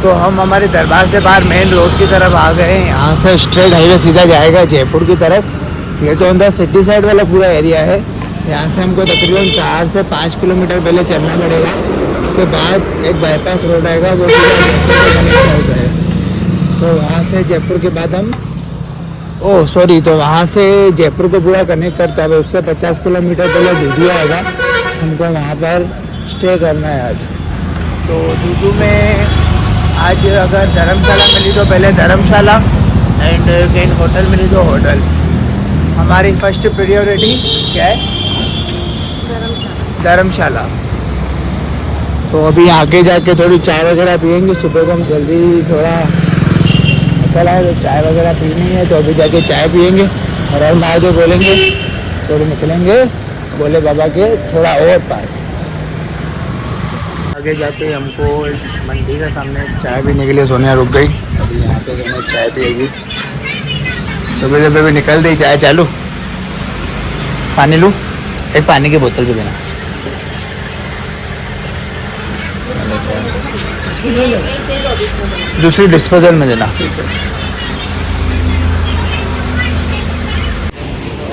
तो हम हमारे दरबार से बाहर मेन रोड की तरफ आ गए हैं। यहाँ से स्ट्रेट हाईवे सीधा जाएगा जयपुर की तरफ। ये तो अंदर सिटी साइड वाला पूरा एरिया है। यहाँ से हमको तकरीबन 4 से 5 किलोमीटर पहले चलना पड़ेगा। उसके बाद एक बाईपास रोड आएगा, वो सीधा जयपुर से कनेक्ट होता है। तो वहाँ से जयपुर के बाद हम तो वहाँ से जयपुर को पूरा कनेक्ट करता है। उससे 50 किलोमीटर पहले दूधू आएगा, हमको वहाँ पर स्टे करना है आज। तो दूधू में आज अगर धर्मशाला मिली तो पहले धर्मशाला एंड कहीं होटल मिली तो होटल। हमारी फर्स्ट प्रायोरिटी क्या है? धर्मशाला। तो अभी आगे जाके थोड़ी चाय वगैरह पियेंगे। सुबह को हम जल्दी थोड़ा निकल आए तो चाय वगैरह पीनी है, तो अभी जाके चाय पियेंगे और महादेव बोलेंगे थोड़े निकलेंगे भोले बाबा के थोड़ा और पास। आगे जाके हमको मंदिर के सामने चाय पीने के लिए सोनिया रुक गई। अभी यहाँ पे सोनिया चाय पिएगी। सुबह सुबह भी निकल दी चाय चालू। पानी लूँ? एक पानी की बोतल भी देना। दूसरी डिस्पोजल में देना।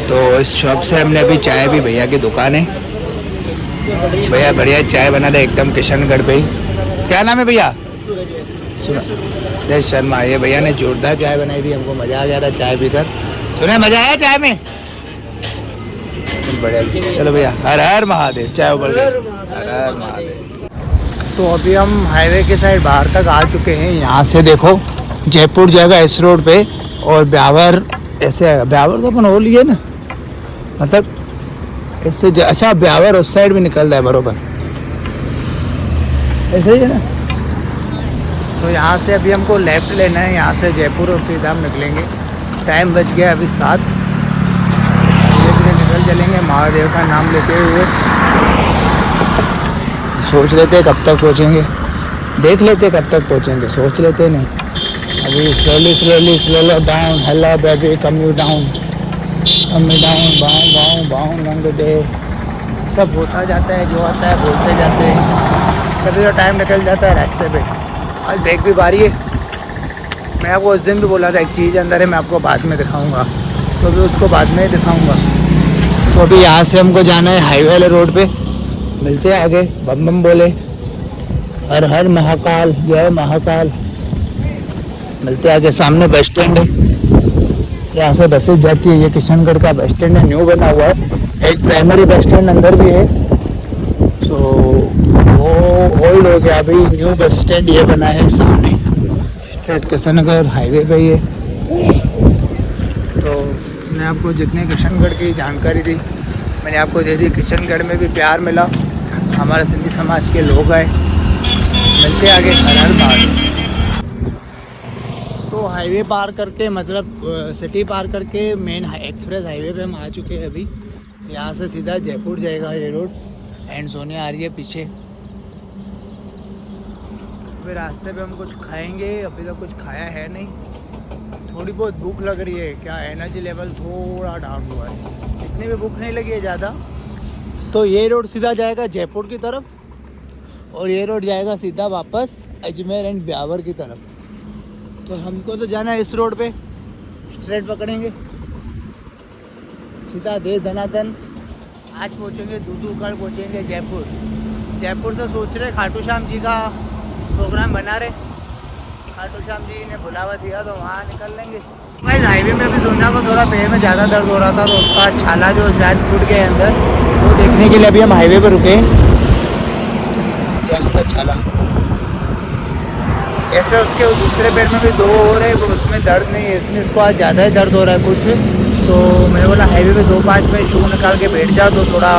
तो इस शॉप से हमने अभी चाय भी, भैया की दुकान है, भैया बढ़िया चाय बना रहे एकदम किशनगढ़ पे ही। क्या नाम है भैया? सूरज शर्मा। ये भैया ने जोरदार चाय बनाई थी, हमको मज़ा आ गया था चाय पीकर। सुना मज़ा आया चाय में? बढ़िया। चलो भैया, हर हर महादेव। चाय ऊपर हर हर महादेव। तो अभी हम हाईवे के साइड बाहर तक आ चुके हैं। यहाँ से देखो जयपुर जाएगा इस रोड पे और ब्यावर ऐसे है। ब्यावर तो अपन हो लिए ना, मतलब इससे अच्छा ब्यावर उस साइड भी निकल रहा है बरोबर, ऐसे ही है ना। तो यहाँ से अभी हमको लेफ़्ट लेना है, यहाँ से जयपुर और सीधा हम निकलेंगे। टाइम बच गया अभी 7। धीरे निकल चलेंगे महादेव का नाम लेते हुए। सोच लेते कब तक पहुँचेंगे, देख लेते कब तक पहुँचेंगे, सोच लेते नहीं। अभी slowly down, hello baby come you down, बाउं लंग डे। सब होता जाता है, जो आता है बोलते जाते हैं। कभी तो टाइम निकल जाता है रास्ते पे। आज देख भी पा रही है। मैं आपको उस दिन भी बोला था एक चीज़ अंदर है, मैं आपको बाद में दिखाऊंगा, तो भी उसको बाद में ही दिखाऊंगा। तो अभी यहाँ से हमको जाना है हाईवे वाले रोड पे। मिलते हैं आगे। बम बम बोले, हर हर महाकाल, जय महाकाल। मिलते आगे। सामने बस स्टैंड है, यहाँ से बसेज जाती है। ये किशनगढ़ का बस स्टैंड है, न्यू बना हुआ है। एक प्राइमरी बस स्टैंड अंदर भी है, तो वो ओल्ड हो गया। अभी न्यू बस स्टैंड ये बना है सामने, स्ट्रेट किशनगढ़ हाईवे पे ही है। तो मैं आपको जितने किशनगढ़ की जानकारी दी मैंने आपको दे दी। किशनगढ़ में भी प्यार मिला, हमारे सिंधी समाज के लोग आए। मिलते आगे हर बार। तो हाईवे पार करके, मतलब सिटी पार करके मेन एक्सप्रेस हाईवे पे हम आ चुके हैं अभी। यहाँ से सीधा जयपुर जाएगा ये रोड। एंड सोनिया आ रही है पीछे। अभी रास्ते पे हम कुछ खाएंगे, अभी तक कुछ खाया है नहीं। थोड़ी बहुत भूख लग रही है, क्या एनर्जी लेवल थोड़ा डाउन हुआ है। इतनी भी भूख नहीं लगी है ज़्यादा। तो ये रोड सीधा जाएगा जयपुर की तरफ और ये रोड जाएगा सीधा वापस अजमेर एंड ब्यावर की तरफ। तो हमको तो जाना है इस रोड पे, स्ट्रेट पकड़ेंगे सीधा दे धनातन। आज पहुँचेंगे दूधू, कल पहुँचेंगे जयपुर। जयपुर से सोच रहे खाटू श्याम जी का प्रोग्राम बना रहे। खाटू श्याम जी ने बुलावा दिया तो वहाँ निकल लेंगे। भाई हाईवे में भी सोनिया को थोड़ा पैर में ज़्यादा दर्द हो रहा था, तो उसका छाला जो शायद फूट गया अंदर, वो देखने के लिए अभी हम हाईवे पर रुके। उसका छाला ऐसे उसके दूसरे पैर में भी 2 हो रहे, उसमें दर्द नहीं है, इसमें इसको आज ज़्यादा ही दर्द हो रहा है कुछ। तो मैंने बोला हाईवे पे 2-5 में शू निकाल के बैठ जाओ तो थोड़ा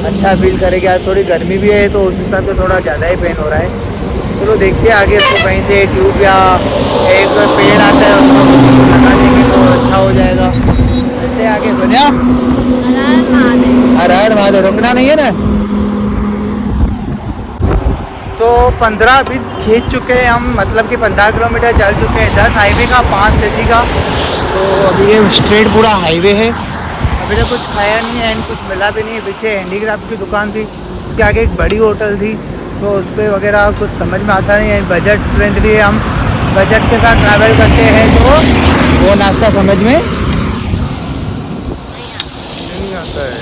अच्छा फील करेगा। थोड़ी गर्मी भी है तो उस हिसाब से थोड़ा ज़्यादा ही पेन हो रहा है। चलो देखते हैं आगे इसको कहीं से ट्यूब या एक पेड़ आता है उसको लगा देंगे तो अच्छा हो जाएगा। देखते हैं आगे। सोनिया हर हर महादेव। रुकना नहीं है ना। तो 15 अभी खींच चुके हैं हम, मतलब कि 15 किलोमीटर चल चुके हैं। 10 हाईवे का, 5 सिटी का। तो अभी ये स्ट्रेट पूरा हाईवे है। अभी तक कुछ खाया नहीं है एंड कुछ मिला भी नहीं है। पीछे हैंडीक्राफ्ट की दुकान थी, उसके आगे एक बड़ी होटल थी, तो उस पर वगैरह कुछ समझ में आता नहीं है। बजट फ्रेंडली हम बजट के साथ ट्रैवल करते हैं तो वो नाश्ता समझ में नहीं आता है।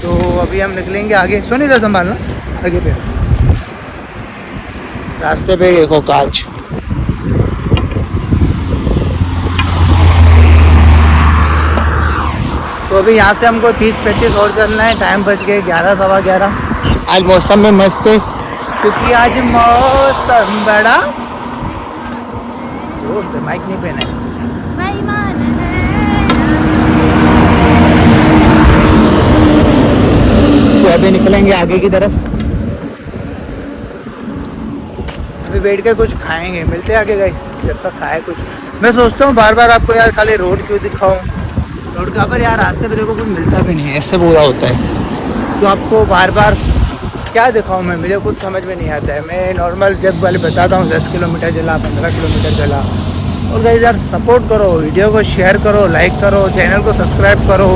तो अभी हम निकलेंगे आगे। सुनिए था संभालना आगे पे रास्ते पे देखो कांच। तो अभी यहाँ से हमको 30-35 और चलना है। टाइम बच गए 11 सवा 11। आज मौसम में मस्त है क्योंकि आज मौसम बड़ा जोर से माइक नहीं पहना है। तो अभी निकलेंगे आगे की तरफ। अभी बैठ के कुछ खाएंगे, मिलते हैं आगे गाइस जब तक खाए कुछ। मैं सोचता हूँ बार बार आपको यार खाली रोड क्यों दिखाऊं। रोड का पर यार रास्ते पे देखो कुछ मिलता भी नहीं है, ऐसे बुरा होता है। तो आपको बार बार क्या दिखाऊं मैं, मुझे कुछ समझ में नहीं आता है। मैं नॉर्मल जब वाले बताता हूँ 10 किलोमीटर चला, 15 किलोमीटर चला। और गाइस यार सपोर्ट करो, वीडियो को शेयर करो, लाइक करो, चैनल को सब्सक्राइब करो।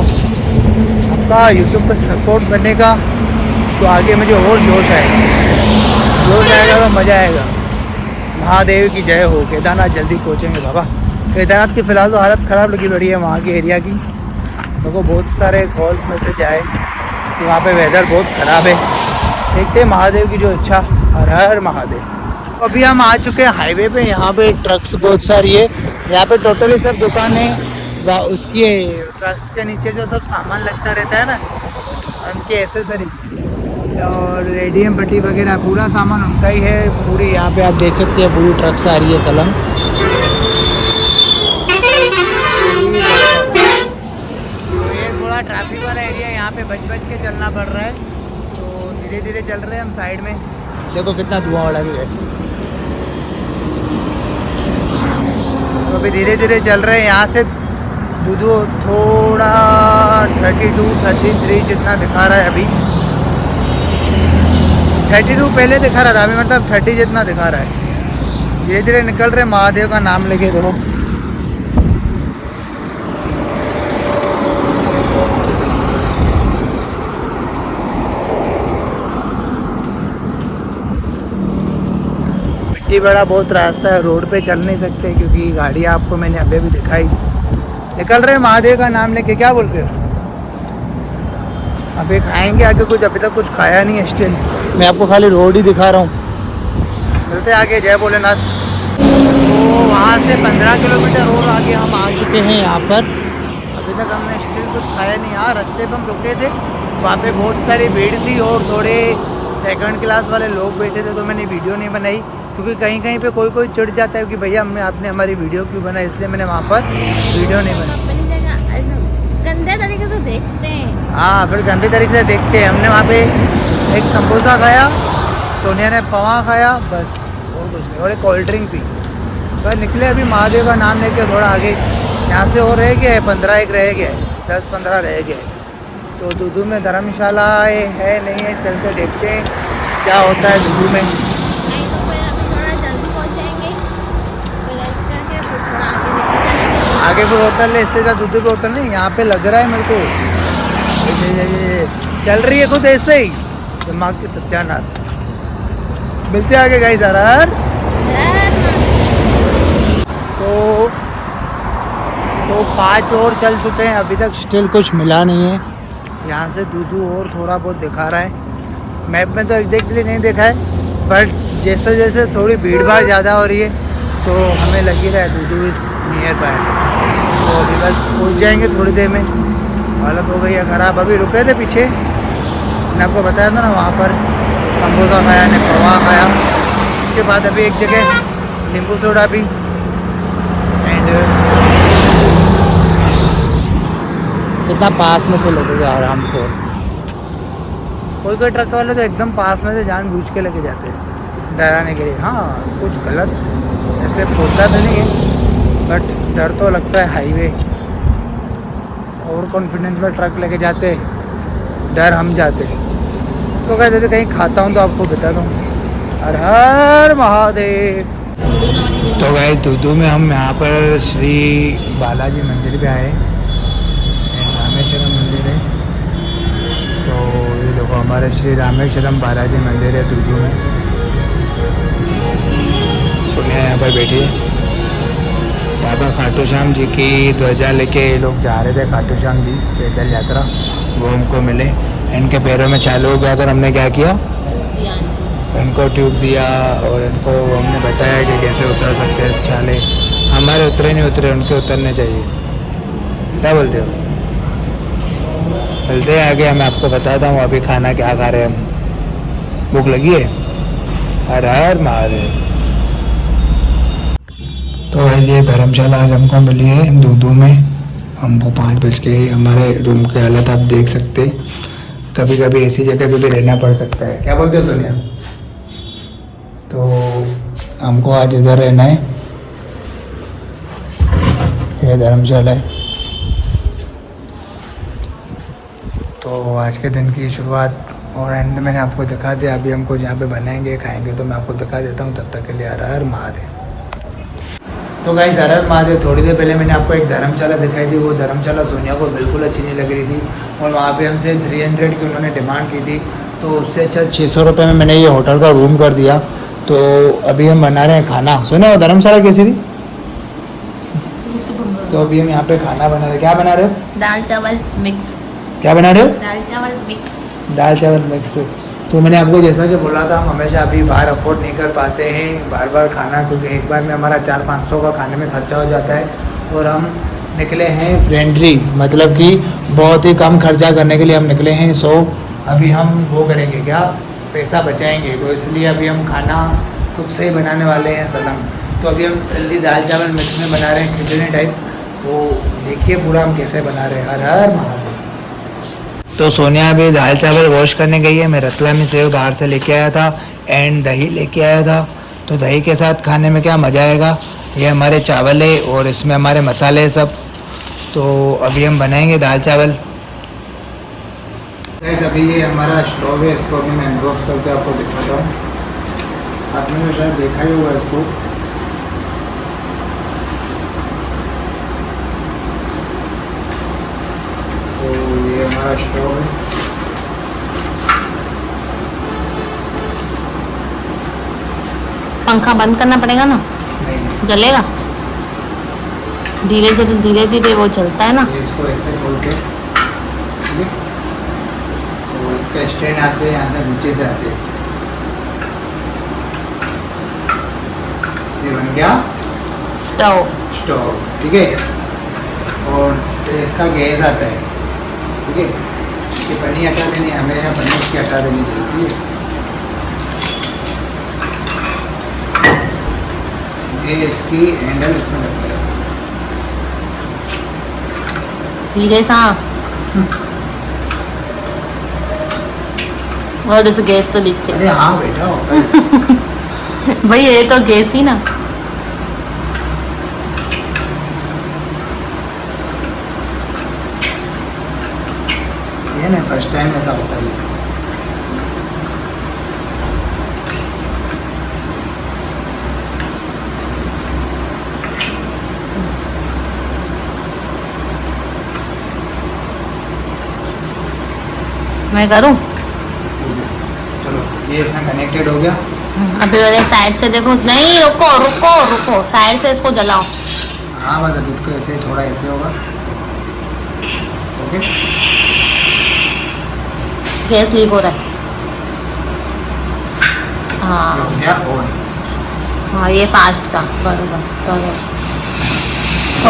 आपका यूट्यूब पर सपोर्ट बनेगा तो आगे मुझे और जोश आएगा तो मज़ा आएगा। महादेव की जय हो। केदारनाथ जल्दी पहुँचेंगे बाबा। केदारनाथ की फ़िलहाल तो हालत ख़राब लगी पड़ी है वहाँ के एरिया की। मेरे को बहुत सारे कॉल्स मैसेज आए कि वहाँ पे वेदर बहुत ख़राब है। देखते हैं महादेव की जो इच्छा। हर हर महादेव। अभी हम आ चुके हैं हाईवे पे। यहाँ पे ट्रक्स बहुत सारी है। यहाँ पे टोटली सब दुकानें उसकी ट्रक्स के नीचे जो सब सामान लगता रहता है ना, उनके एसेसरीज और रेडियम पट्टी वगैरह पूरा सामान उनका ही है। पूरी यहाँ पे आप देख सकते हैं पूरी ट्रक्स आ रही है सलम। ये थोड़ा ट्रैफिक वाला एरिया है, यहाँ पे बच के चलना पड़ रहा है। तो धीरे धीरे चल रहे हैं हम साइड में। देखो कितना धुआं वाला भी है। तो अभी धीरे धीरे चल रहे हैं। यहाँ से दूधू थोड़ा 32-33 जितना दिखा रहा है अभी। 32 पहले दिखा रहा था, अभी मतलब 30 जितना दिखा रहा है। धीरे धीरे निकल रहे। महादेव का नाम लेके देखो। मिट्टी बड़ा बहुत रास्ता है, रोड पे चल नहीं सकते क्योंकि गाड़ियाँ आपको मैंने अभी भी दिखाई। निकल रहे महादेव का नाम लेके। क्या बोल रहे हो? अभी खाएंगे आगे कुछ, अभी तक कुछ खाया नहीं है स्टिल। मैं आपको खाली रोड ही दिखा रहा हूँ। मिलते आगे। जय भोलेनाथ। तो वहाँ से 15 किलोमीटर और आगे हम आ चुके हैं यहाँ पर। अभी तक हमने स्टिल कुछ खाया नहीं। हाँ रास्ते पर हम रुके थे, वहाँ पे बहुत सारी भीड़ थी और थोड़े सेकंड क्लास वाले लोग बैठे थे। तो मैंने वीडियो नहीं बनाई क्योंकि कहीं कहीं पे कोई चिढ़ जाता है कि भैया आपने हमारी वीडियो क्यों बनाई, इसलिए मैंने वहाँ पर वीडियो नहीं बनाई। गंदे तरीके से देखते हैं। हाँ फिर गंदे तरीके से देखते हैं। हमने वहाँ पे एक समोसा खाया, सोनिया ने पवा खाया, बस और कुछ नहीं। और एक कोल्ड ड्रिंक पी। बस निकले अभी महादेव का नाम लेके थोड़ा आगे। यहाँ से और रह गया है 15 एक रह गया है, 10-15 रह गया है। तो दूधू में धर्मशाला है नहीं है, चलते देखते हैं क्या होता है दूधू में। नहीं तो फिर अभी थोड़ा जल्दी पहुंच जाएंगे, फिर रेस्ट करके फिर थोड़ा आगे आगे फिर होटल है, इससे ज़्यादा दूधू पे होटल नहीं। यहाँ पे लग रहा है मेरे को ये चल रही है खुद ऐसे ही, दिमाग की सत्यानाश। मिलते आगे गाइस यार। तो 5 और चल चुके हैं, अभी तक स्टिल कुछ मिला नहीं है। यहाँ से दूधू और थोड़ा बहुत दिखा रहा है। मैप में तो एग्जैक्टली नहीं देखा है, बट जैसे जैसे थोड़ी भीड़ भाड़ ज़्यादा हो रही है तो हमें लग ही रहा है दूधू इस नियर बाय। तो अभी बस पहुँच जाएंगे थोड़ी देर में। हालत हो गई है ख़राब। अभी रुके थे पीछे, मैंने आपको बताया था ना, वहाँ पर समोसा खाया ने, पवा खाया। उसके बाद अभी एक जगह नींबू सोडा भी। एंड कितना पास में से लगेगा आराम को। कोई ट्रक वाले तो एकदम पास में से जानबूझ के लेके जाते हैं डराने के लिए। हाँ कुछ गलत ऐसे होता तो नहीं है, बट डर तो लगता है। हाईवे ओवर कॉन्फिडेंस में ट्रक लेके जाते, डर हम जाते। तो कैसे भी कहीं खाता हूँ तो आपको बता दूँ। हर हर महादेव। तो भाई दूधू में हम यहाँ पर श्री बालाजी मंदिर पे आए, रामेश्वरम मंदिर है। तो ये देखो हमारे श्री रामेश्वरम बालाजी मंदिर है दूदू में। सोनिया यहाँ पर बैठी है। बाबा खाटू श्याम जी की ध्वजा लेके ये लोग जा रहे थे, खाटू श्याम जी पैदल यात्रा, वो हमको मिले। इनके पैरों में चालू हो गया तो हमने क्या किया, इनको ट्यूब दिया और इनको हमने बताया कि कैसे उतर सकते हैं छाले। हमारे उतरे नहीं उतरे, उनके उतरने चाहिए। क्या बोलते हो? चलते हैं आगे, मैं आपको बताता हूँ अभी खाना क्या खा रहे हैं हम। भूख लगी है? हर हर महादेव। तो वैसे ये धर्मशाला आज हमको मिली है दूदू में। हमको 5 बज के, हमारे रूम की हालत आप देख सकते, कभी कभी ऐसी जगह पे भी रहना पड़ सकता है। क्या बोलते हो सोनिया? तो हमको आज इधर रहना है, ये धर्मशाला है। तो आज के दिन की शुरुआत और एंड मैंने आपको दिखा दिया। अभी हमको जहाँ पे बनाएंगे खाएंगे तो मैं आपको दिखा देता हूँ। तब तक के लिए हर हर महादेव। तो गाइस हर हर महादेव। थोड़ी देर पहले मैंने आपको एक धर्मशाला दिखाई थी। वो धर्मशाला सोनिया को बिल्कुल अच्छी नहीं लग रही थी और वहाँ पे हमसे 300 की उन्होंने डिमांड की थी। तो उससे अच्छा 600 रुपये में मैंने ये होटल का रूम कर दिया। तो अभी हम बना रहे हैं खाना। सोनिया वो धर्मशाला कैसी थी? तो अभी हम यहाँ पे खाना बना रहे हैं। क्या बना रहे हो? दाल चावल मिक्स। क्या बना रहे हो? दाल चावल मिक्स। दाल चावल मिक्स। तो मैंने आपको जैसा कि बोला था, हम हमेशा अभी बाहर अफोर्ड नहीं कर पाते हैं बार बार खाना, क्योंकि एक बार में हमारा 400-500 का खाने में खर्चा हो जाता है। और हम निकले हैं फ्रेंडली, मतलब कि बहुत ही कम खर्चा करने के लिए हम निकले हैं। सो अभी हम वो करेंगे क्या, पैसा बचाएंगे। तो इसलिए अभी हम खाना खुद से ही बनाने वाले हैं सलंग। तो अभी हम जल्दी दाल चावल मिक्स में बना रहे हैं, खिचड़ी टाइप। तो देखिए पूरा हम कैसे बना रहे हैं। हर हर महादेव। तो सोनिया अभी दाल चावल वॉश करने गई है। मैं रतलामी सेव बाहर से लेके आया था एंड दही लेके आया था। तो दही के साथ खाने में क्या मज़ा आएगा। ये हमारे चावल है और इसमें हमारे मसाले हैं सब। तो अभी हम बनाएंगे दाल चावल। अभी ये हमारा स्टोव है, इसको अभी मैं अनबॉक्स करके आपको दिखाता हूँ। आपने तो शायद देखा ही होगा इसको। तो ये हमारा स्टोव है। पंखा बंद करना पड़ेगा ना? नहीं, जलेगा? धीरे धीरे वो चलता है ना। ये इसको ऐसे खोल के, ठीक है? तो इसका स्टैंड यहाँ से नीचे से आते हैं। ये बन गया स्टोव, ठीक है। और इसका गैस आता है, ठीक है। ये पन्नी हटा देनी है, हमेशा पन्नी इसकी हटा देनी चाहिए, ठीक है। ये इसकी हैंडल इसमें लगता है धीरे सा। और उस गैस तो लीक अरे हाँ बेटा होता है। भाई ये तो गैस ही ना। ये ना फर्स्ट टाइम ऐसा होता है। मैं करूं? चलो ये इसमें कनेक्टेड हो गया। अभी मेरे साइड से देखो। नहीं रुको रुको रुको, साइड से इसको जलाओ। हाँ बस अब इसको ऐसे थोड़ा ऐसे होगा, ओके। गैस लीक हो रहा है। हाँ हो गया ऑन। हाँ ये फास्ट का बरोबर करो।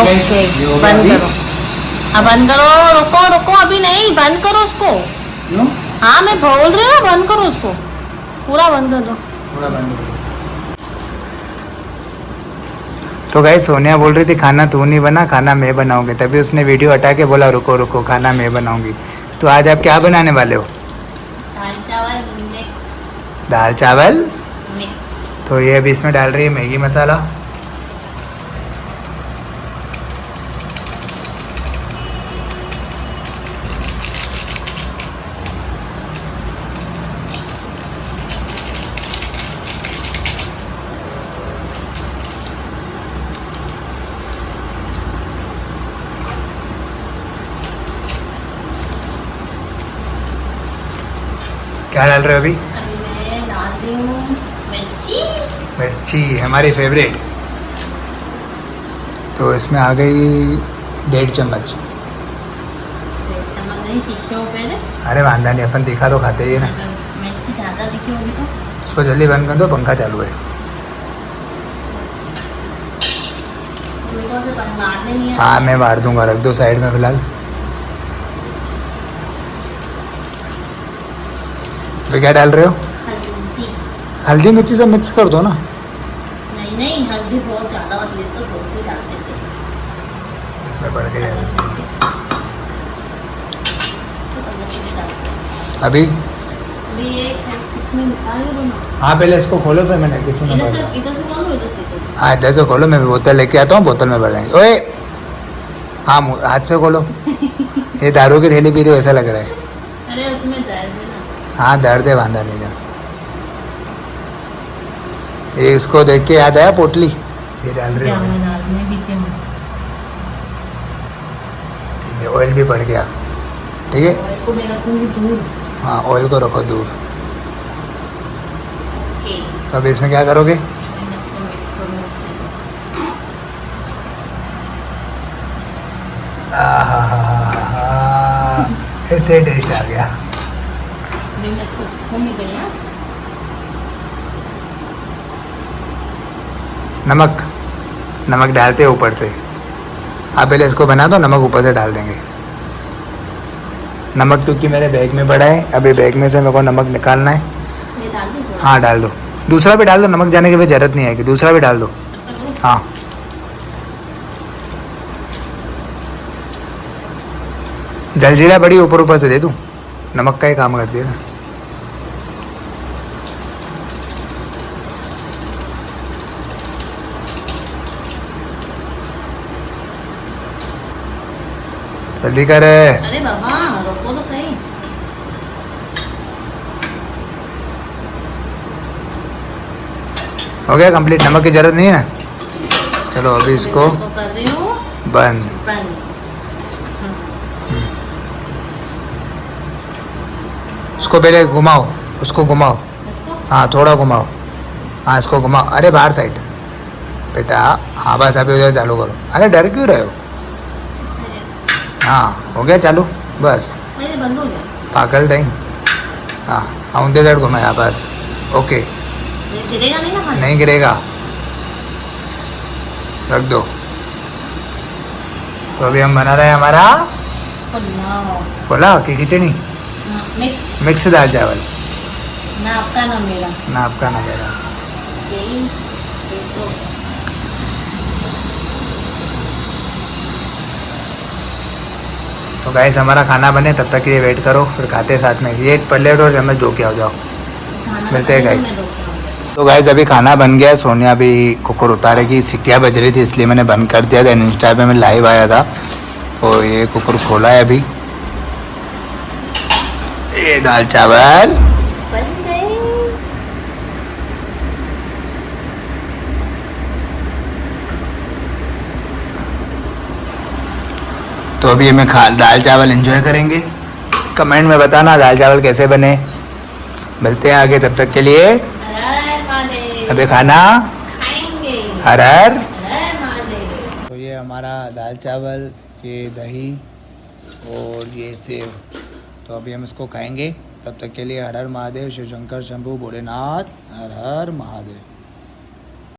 ओके ये हो गया बंद अभी? करो। अब बंद करो। रुको रुको अभी नहीं, बंद करो उसको। क्यों? हाँ मैं बोल रही हूँ बंद करो उसको, पूरा बंद कर दो। पूरा बंद हो गया। तो गाइस सोनिया बोल रही थी खाना तू नहीं बना, खाना मैं बनाऊंगी। तभी उसने वीडियो हटा के बोला रुको रुको खाना मैं बनाऊंगी। तो आज आप क्या बनाने वाले हो? दाल चावल मिक्स। दाल चावल मिक्स। तो ये अभी इसमें डाल रही है मैगी मसाला। क्या डाल रहे हो अभी? अभी मैं डाल रही हूँ मिर्ची। मिर्ची हमारी फेवरेट। तो इसमें आ गई 1.5 चम्मच। चम्मच नहीं, तीखे हो पहले। अरे वांदा नहीं, अपन तीखा तो खाते ही है ना। मिर्ची ज़्यादा तीखी होगी तो उसको जल्दी बंद कर दो, पंखा चालू है। मेरे को तो मारने नहीं है। हाँ मैं मार दूंगा, रख दो साइड में फिलहाल। तो क्या डाल रहे हो? हल्दी। हल्दी मिर्ची सब मिक्स कर दो ना। नहीं नहीं, हल्दी बहुत ज़्यादा होती है तो थोड़ी सी डालते थे। इसमें पड़ गई हल्दी। तो अभी अभी ये इसमें निकाल दो ना। हाँ पहले इसको खोलो, फिर मैंने किसी ने इधर बोला। से खोलो, इधर से। हाँ इधर से खोलो, मैं बोतल लेके आता हूँ, बोतल में भर लेंगे। ओए हाँ हाथ से खोलो। ये दारू की थैली पी रही हो ऐसा लग रहा है। अरे उसमें दर्द है ना। हाँ दर्द है, वांदा नहीं जा। ये इसको देख के याद आया पोटली, ये डाल रहे हो। ठीक है, ऑयल भी बढ़ गया। ठीक है, ऑयल को मैं रखूंगी दूर। हाँ ऑयल को रखो दूर। ओके, तो अब इसमें क्या करोगे? मैं इसको मिक्स करूँगी। ऐसे टेस्ट आ गया। अभी मैं इसको छूऊंगी बढ़िया। नमक, नमक डालते हैं ऊपर से। आप पहले इसको बना दो, नमक ऊपर से डाल देंगे। नमक क्योंकि मेरे बैग में पड़ा है, अभी बैग में से मेरे को नमक निकालना है। ये डाल दूँ थोड़ा? हाँ डाल दो, दूसरा भी डाल दो, नमक जाने की भी जरूरत नहीं आएगी, दूसरा भी डाल दो। ऐसा करूँ? हाँ जलजीरा बड़ी ऊपर ऊपर से दे दूँ, नमक का ही काम करती है ना। जल्दी कर। अरे बाबा रोको तो सही। हो गया कंप्लीट, नमक की जरूरत नहीं है ना। चलो अभी इसको कर रही हूँ बंद। बंद। उसको पहले घुमाओ, उसको घुमाओ। इसको हाँ थोड़ा घुमाओ, हाँ इसको घुमाओ। अरे बाहर साइड बेटा, हाँ बस अभी उधर चालू करो। अरे डर क्यों रहे हो? हाँ हो गया चालू, बस। मेरे बंद हो गया। पागल नहीं। हाँ हाँ उनके साइड घुमाया बस। ओके, ये गिरेगा नहीं ना खाना? नहीं गिरेगा, रख दो। तो अभी हम बना रहे हैं हमारा पुलाव। पुलाव की खिचड़ी, मिक्स। मिक्स दाल चावल। ना आपका ना मेरा। ना आपका ना मेरा। यही इसको तो गाइस हमारा खाना बने तब तक ये वेट करो, फिर खाते हैं साथ में। ये एक प्लेट और चम्मच दो के आ जाओ, खाना मिलते हैं बनाने गाइस। में रोक रहा हूँ। तो गाइस अभी खाना बन गया, सोनिया अभी कुकर उतारेगी। सीटियाँ बज रही थी इसलिए मैंने बंद कर दिया था, इंस्टा पे मैं लाइव आया था। तो ये कुकर खोला है अभी। ये दाल चावल बन गए। तो अभी हमें दाल चावल एंजॉय करेंगे। कमेंट में बताना दाल चावल कैसे बने। मिलते हैं आगे, तब तक के लिए हर हर महादेव। अभी खाना खाएंगे। हर हर। हर हर महादेव। तो ये हमारा दाल चावल, ये दही और ये सेव। तो अभी हम इसको खाएंगे, तब तक के लिए हर हर महादेव। शिव शंकर शंभू भोलेनाथ, हर हर महादेव।